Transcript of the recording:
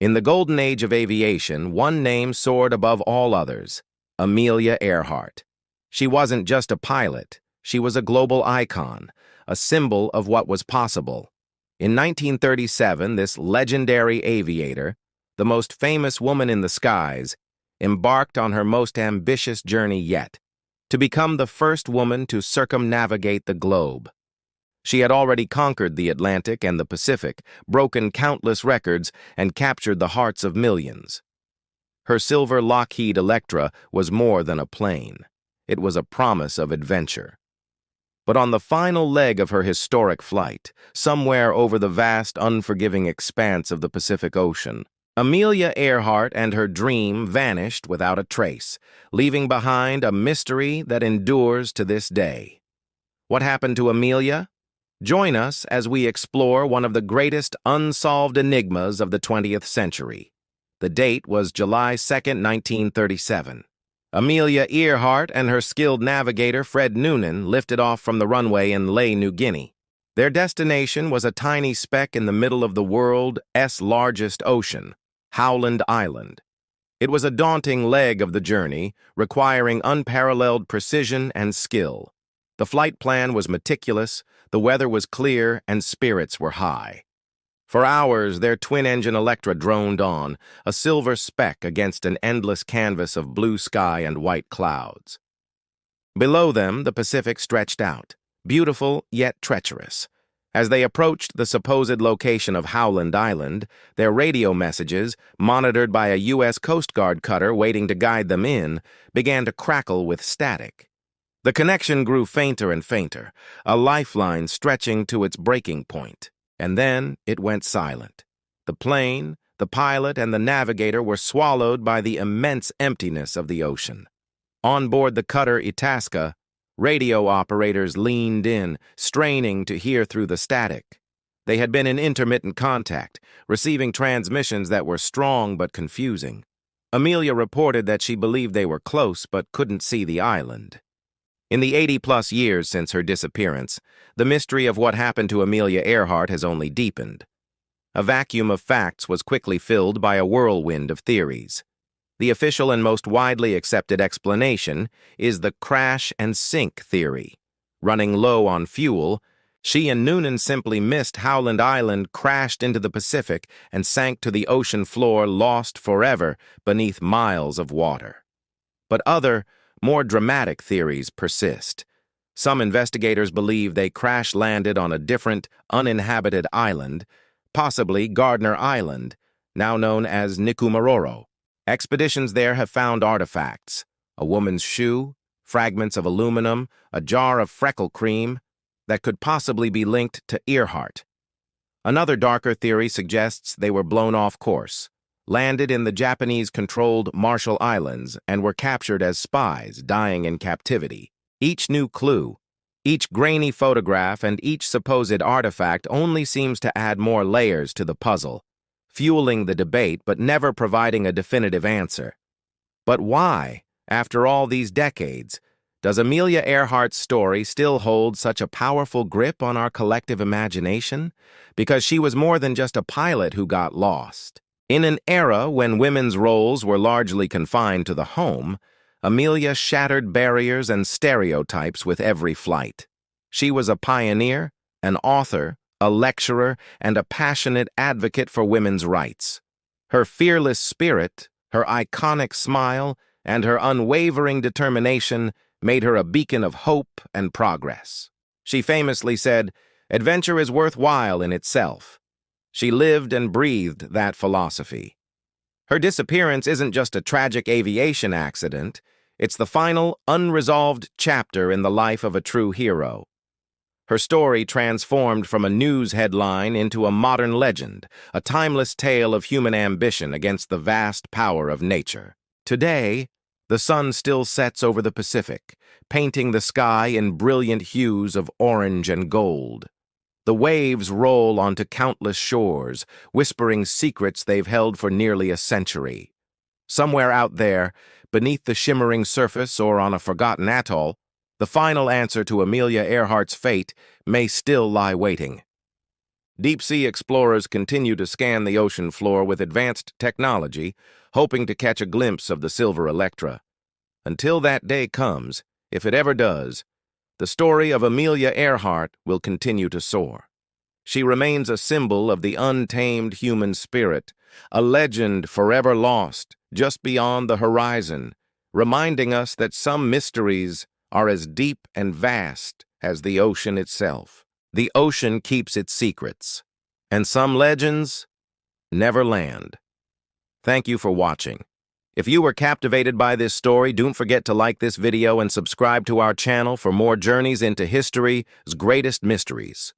In the golden age of aviation, one name soared above all others: Amelia Earhart. She wasn't just a pilot, she was a global icon, a symbol of what was possible. In 1937, this legendary aviator, the most famous woman in the skies, embarked on her most ambitious journey yet, to become the first woman to circumnavigate the globe. She had already conquered the Atlantic and the Pacific, broken countless records, and captured the hearts of millions. Her silver Lockheed Electra was more than a plane. It was a promise of adventure. But on the final leg of her historic flight, somewhere over the vast, unforgiving expanse of the Pacific Ocean, Amelia Earhart and her dream vanished without a trace, leaving behind a mystery that endures to this day. What happened to Amelia? Join us as we explore one of the greatest unsolved enigmas of the 20th century. The date was July 2, 1937. Amelia Earhart and her skilled navigator Fred Noonan lifted off from the runway in Lae, New Guinea. Their destination was a tiny speck in the middle of the world's largest ocean, Howland Island. It was a daunting leg of the journey, requiring unparalleled precision and skill. The flight plan was meticulous, the weather was clear, and spirits were high. For hours, their twin-engine Electra droned on, a silver speck against an endless canvas of blue sky and white clouds. Below them, the Pacific stretched out, beautiful yet treacherous. As they approached the supposed location of Howland Island, their radio messages, monitored by a U.S. Coast Guard cutter waiting to guide them in, began to crackle with static. The connection grew fainter and fainter, a lifeline stretching to its breaking point. And then it went silent. The plane, the pilot, and the navigator were swallowed by the immense emptiness of the ocean. On board the cutter Itasca, radio operators leaned in, straining to hear through the static. They had been in intermittent contact, receiving transmissions that were strong but confusing. Amelia reported that she believed they were close but couldn't see the island. In the 80-plus years since her disappearance, the mystery of what happened to Amelia Earhart has only deepened. A vacuum of facts was quickly filled by a whirlwind of theories. The official and most widely accepted explanation is the crash and sink theory. Running low on fuel, she and Noonan simply missed Howland Island, crashed into the Pacific, and sank to the ocean floor, lost forever beneath miles of water. But other, more dramatic theories persist. Some investigators believe they crash-landed on a different, uninhabited island, possibly Gardner Island, now known as Nikumaroro. Expeditions there have found artifacts: a woman's shoe, fragments of aluminum, a jar of freckle cream that could possibly be linked to Earhart. Another darker theory suggests they were blown off course, landed in the Japanese-controlled Marshall Islands, and were captured as spies, dying in captivity. Each new clue, each grainy photograph, and each supposed artifact only seems to add more layers to the puzzle, fueling the debate but never providing a definitive answer. But why, after all these decades, does Amelia Earhart's story still hold such a powerful grip on our collective imagination? Because she was more than just a pilot who got lost. In an era when women's roles were largely confined to the home, Amelia shattered barriers and stereotypes with every flight. She was a pioneer, an author, a lecturer, and a passionate advocate for women's rights. Her fearless spirit, her iconic smile, and her unwavering determination made her a beacon of hope and progress. She famously said, "Adventure is worthwhile in itself." She lived and breathed that philosophy. Her disappearance isn't just a tragic aviation accident, it's the final, unresolved chapter in the life of a true hero. Her story transformed from a news headline into a modern legend, a timeless tale of human ambition against the vast power of nature. Today, the sun still sets over the Pacific, painting the sky in brilliant hues of orange and gold. The waves roll onto countless shores, whispering secrets they've held for nearly a century. Somewhere out there, beneath the shimmering surface or on a forgotten atoll, the final answer to Amelia Earhart's fate may still lie waiting. Deep-sea explorers continue to scan the ocean floor with advanced technology, hoping to catch a glimpse of the silver Electra. Until that day comes, if it ever does, the story of Amelia Earhart will continue to soar. She remains a symbol of the untamed human spirit, a legend forever lost just beyond the horizon, reminding us that some mysteries are as deep and vast as the ocean itself. The ocean keeps its secrets, and some legends never land. Thank you for watching. If you were captivated by this story, don't forget to like this video and subscribe to our channel for more journeys into history's greatest mysteries.